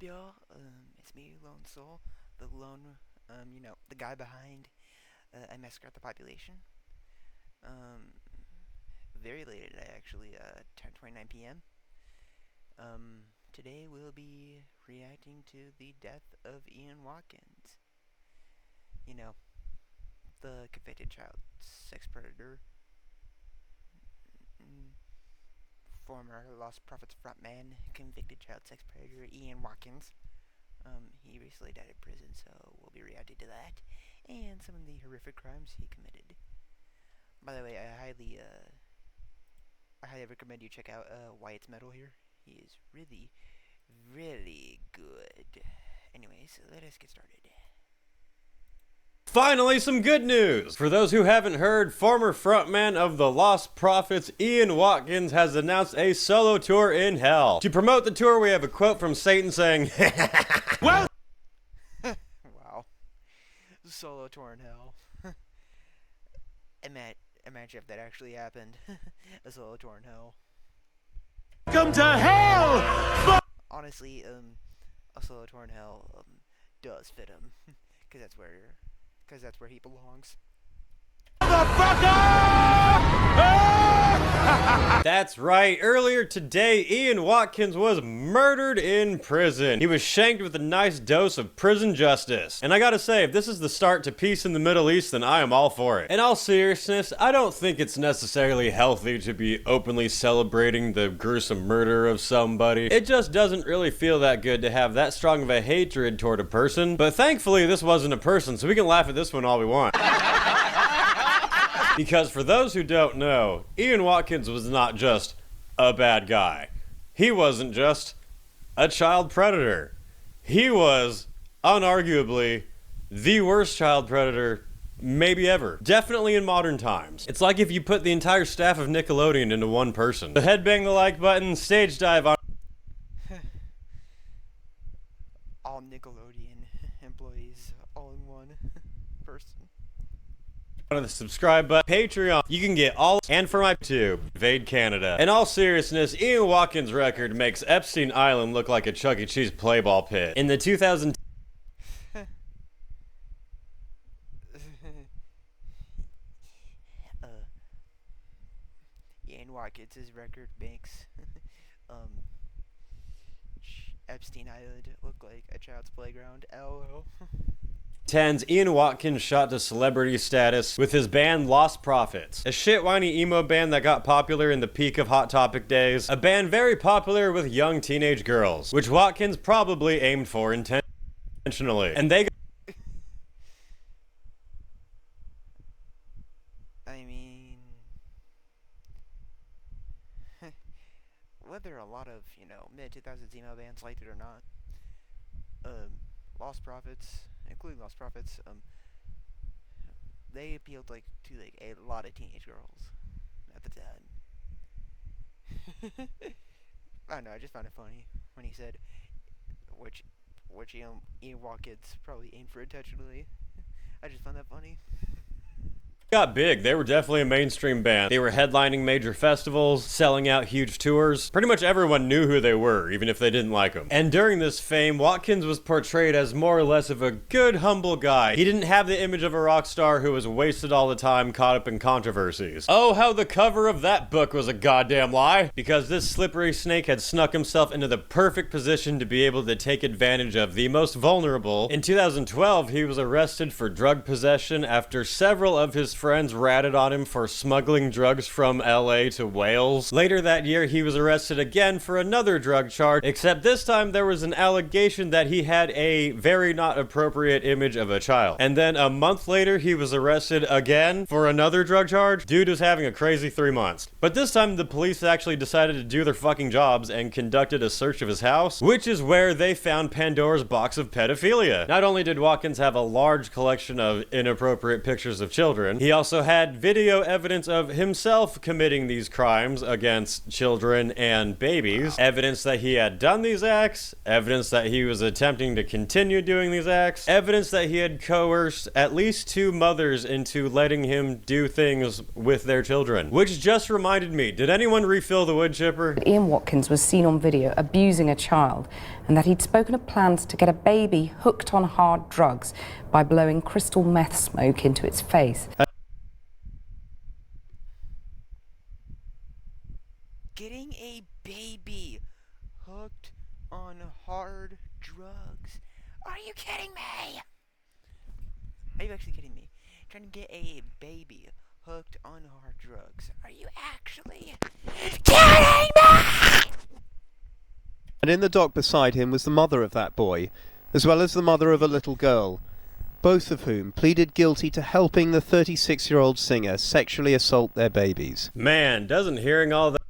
up, y'all? It's me, Lone Soul, the lone, the guy behind I Massacred The Population. Um, Very late today, actually, 10:29 p.m. Today we'll be reacting to the death of Ian Watkins. You know, the convicted child sex predator, former Lost Prophets frontman, convicted child sex predator Ian Watkins. He recently died in prison, so we'll be reacting to that and some of the horrific crimes he committed. By the way, I highly recommend you check out Wyatt's Metal here. He is really, really good. Anyways, let us get started. Finally, some good news! For those who haven't heard, former frontman of the Lost Prophets, Ian Watkins, has announced a solo tour in hell. To promote the tour, we have a quote from Satan saying, "Well..." Wow. Solo tour in hell. Imagine if that actually happened. A solo tour in hell. Come to hell! Honestly, a solo tour in hell, does fit him. Cause that's where he belongs. That's right, earlier today, Ian Watkins was murdered in prison. He was shanked with a nice dose of prison justice. And I gotta say, if this is the start to peace in the Middle East, then I am all for it. In all seriousness, I don't think it's necessarily healthy to be openly celebrating the gruesome murder of somebody. It just doesn't really feel that good to have that strong of a hatred toward a person. But thankfully, this wasn't a person, so we can laugh at this one all we want. Because for those who don't know, Ian Watkins was not just a bad guy. He wasn't just a child predator. He was, unarguably, the worst child predator maybe ever. Definitely in modern times. It's like if you put the entire staff of Nickelodeon into one person. The headbang the like button, stage dive on... All Nickelodeon employees, all in one person. The subscribe button, Patreon, you can get all, and for my tube, Invade Canada. In all seriousness, Ian Watkins' record makes Epstein Island look like a Chuck E. Cheese play ball pit. In the 2000 Ian Watkins' record makes Epstein Island look like a child's playground. LOL. 10s, Ian Watkins shot to celebrity status with his band Lost Prophets, a shit whiny emo band that got popular in the peak of Hot Topic days, a band very popular with young teenage girls, which Watkins probably aimed for intentionally. And they I mean, whether a lot of, mid-2000s emo bands liked it or not, Lost Prophets, including Lost Prophets, they appealed to a lot of teenage girls at the time. I don't know, I just found it funny when he said which Ian Watkins probably aimed for intentionally. I just found that funny. got big. They were definitely a mainstream band. They were headlining major festivals, selling out huge tours. Pretty much everyone knew who they were, even if they didn't like them. And during this fame, Watkins was portrayed as more or less of a good, humble guy. He didn't have the image of a rock star who was wasted all the time, caught up in controversies. Oh, how the cover of that book was a goddamn lie! Because this slippery snake had snuck himself into the perfect position to be able to take advantage of the most vulnerable. In 2012, he was arrested for drug possession after several of his friends ratted on him for smuggling drugs from LA to Wales. Later that year, he was arrested again for another drug charge, except this time there was an allegation that he had a very not appropriate image of a child. And then a month later, he was arrested again for another drug charge. Dude was having a crazy 3 months. But this time, the police actually decided to do their fucking jobs and conducted a search of his house, which is where they found Pandora's box of pedophilia. Not only did Watkins have a large collection of inappropriate pictures of children, he He also had video evidence of himself committing these crimes against children and babies, evidence that he had done these acts, evidence that he was attempting to continue doing these acts, evidence that he had coerced at least 2 mothers into letting him do things with their children. Which just reminded me, did anyone refill the wood chipper? Ian Watkins was seen on video abusing a child, and that he'd spoken of plans to get a baby hooked on hard drugs by blowing crystal meth smoke into its face. Getting a baby hooked on hard drugs. Are you kidding me? Are you actually kidding me? Trying to get a baby hooked on hard drugs. Are you actually kidding me? And in the dock beside him was the mother of that boy, as well as the mother of a little girl, both of whom pleaded guilty to helping the 36-year-old singer sexually assault their babies. Man, doesn't hearing all that...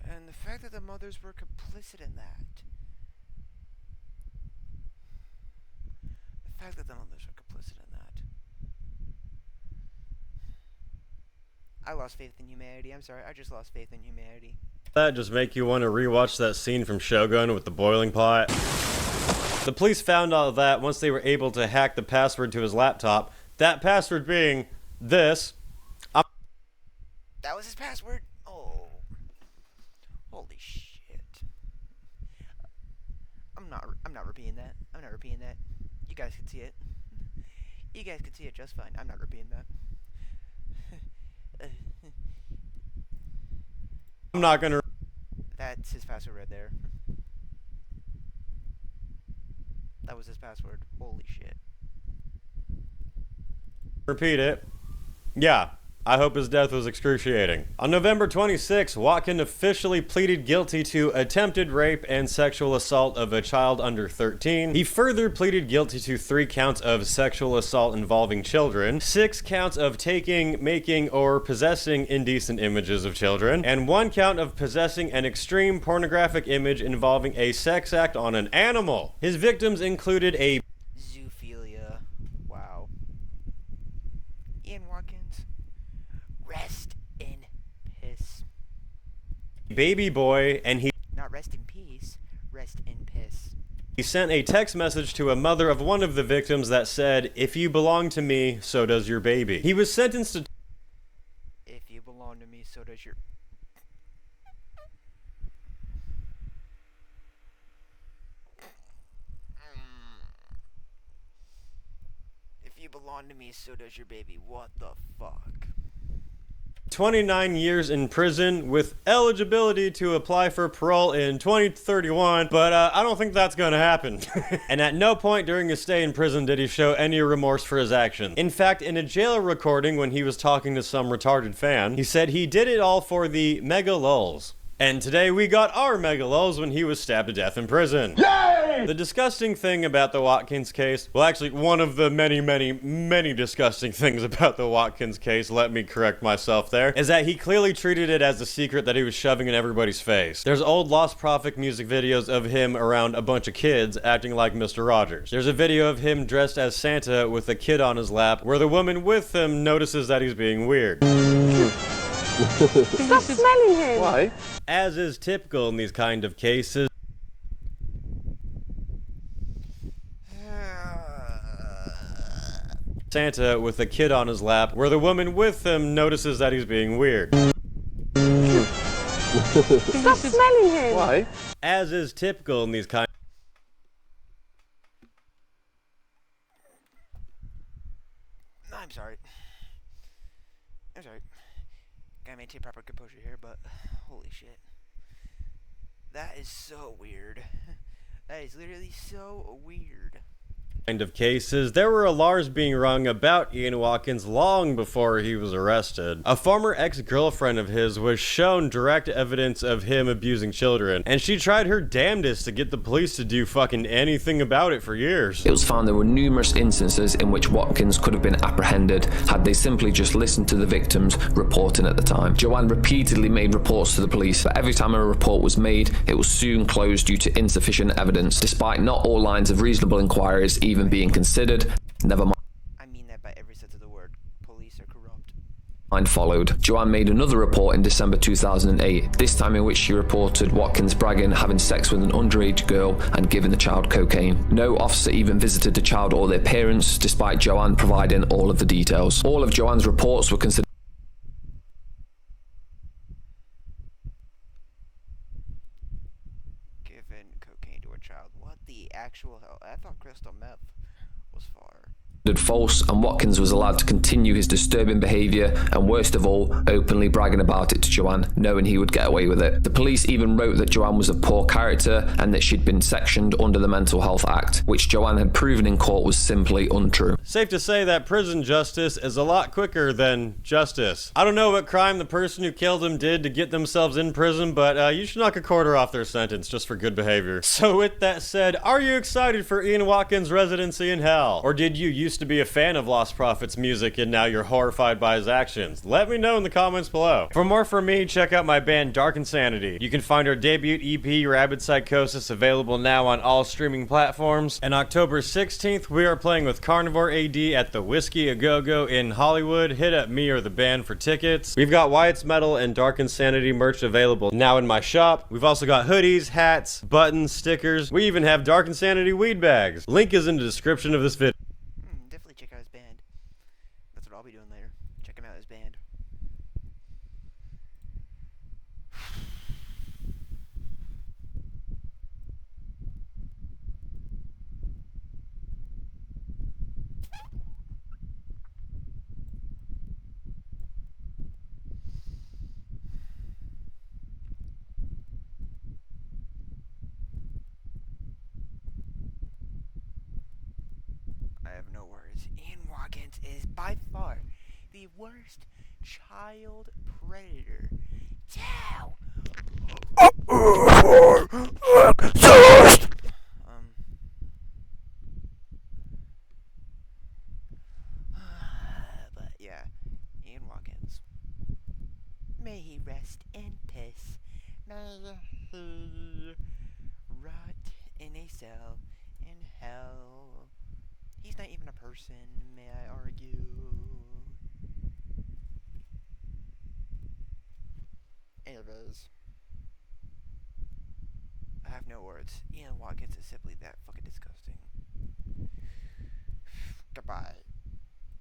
And the fact that the mothers were complicit in that. The fact that the mothers were complicit in that. I lost faith in humanity. I'm sorry, I just lost faith in humanity. That just make you want to rewatch that scene from Shogun with the boiling pot? The police found all of that once they were able to hack the password to his laptop. That password being this. That was his password? Oh. Holy shit. I'm not repeating that. I'm not repeating that. You guys can see it. You guys can see it just fine. I'm not repeating that. I'm not gonna... That's his password right there. That was his password. Holy shit. repeat it. Yeah. I hope his death was excruciating. On November 26, Watkins officially pleaded guilty to attempted rape and sexual assault of a child under 13. He further pleaded guilty to 3 counts of sexual assault involving children, 6 counts of taking, making, or possessing indecent images of children, and 1 count of possessing an extreme pornographic image involving a sex act on an animal. His victims included a zoophilia. Wow. Ian Watkins. Rest in piss. baby boy, and he Not rest in peace, rest in piss. He sent a text message to a mother of one of the victims that said, "If you belong to me, so does your baby." He was sentenced to If you belong to me, so does your... If you belong to me, so does your baby. What the fuck? 29 years in prison with eligibility to apply for parole in 2031, but I don't think that's gonna happen. And at no point during his stay in prison did he show any remorse for his actions. In fact, in a jail recording when he was talking to some retarded fan, he said he did it all for the mega lulz. And today we got our mega lulz when he was stabbed to death in prison. Yay! The disgusting thing about the Watkins case, well actually one of the many disgusting things about the Watkins case, let me correct myself there, is that he clearly treated it as a secret that he was shoving in everybody's face. There's old Lost Prophet music videos of him around a bunch of kids acting like Mr. Rogers. There's a video of him dressed as Santa with a kid on his lap where the woman with him notices that he's being weird. Stop smelling him! Why? As is typical in these kind of cases, Santa with a kid on his lap where the woman with him notices that he's being weird. Stop smelling him! Why? As is typical in these kind... I'm sorry. I'm sorry. Gotta maintain proper composure here, but holy shit. That is so weird. That is literally so weird. kind of cases, there were alarms being rung about Ian Watkins long before he was arrested. A former ex-girlfriend of his was shown direct evidence of him abusing children, and she tried her damnedest to get the police to do fucking anything about it for years. It was found there were numerous instances in which Watkins could have been apprehended had they simply just listened to the victims reporting at the time. Joanne repeatedly made reports to the police, but every time a report was made, it was soon closed due to insufficient evidence, despite not all lines of reasonable inquiries even being considered, never mind. I mean that by every sense of the word. followed. Joanne made another report in December 2008, this time in which she reported Watkins bragging having sex with an underage girl and giving the child cocaine. No officer even visited the child or their parents, despite Joanne providing all of the details. All of Joanne's reports were considered Giving cocaine to a child. What the actual hell? I thought crystal meth was far. false, and Watkins was allowed to continue his disturbing behaviour and, worst of all, openly bragging about it to Joanne, knowing he would get away with it. The police even wrote that Joanne was a poor character and that she'd been sectioned under the Mental Health Act, which Joanne had proven in court was simply untrue. Safe to say that prison justice is a lot quicker than justice. I don't know what crime the person who killed him did to get themselves in prison, but you should knock a quarter off their sentence just for good behavior. So with that said, are you excited for Ian Watkins' residency in hell? Or did you used to be a fan of Lost Prophet's music and now you're horrified by his actions? Let me know in the comments below. For more from me, check out my band Dark Insanity. You can find our debut EP, Rabid Psychosis, available now on all streaming platforms. And October 16th, we are playing with Carnivore AD at the Whiskey A Go Go in Hollywood. Hit up me or the band for tickets. We've got Wyatt's Metal and Dark Insanity merch available now in my shop. We've also got hoodies, hats, buttons, stickers. We even have Dark Insanity weed bags. Link is in the description of this video. Definitely check out his band. That's what I'll be doing later. Check him out, his band. I have no words. Ian Watkins is by far the worst child predator. Ciao! But yeah, Ian Watkins. May he rest in peace. May he rot in a cell in hell. He's not even a person, may I argue. Anyways, I have no words. Ian Watkins is simply that fucking disgusting. Goodbye.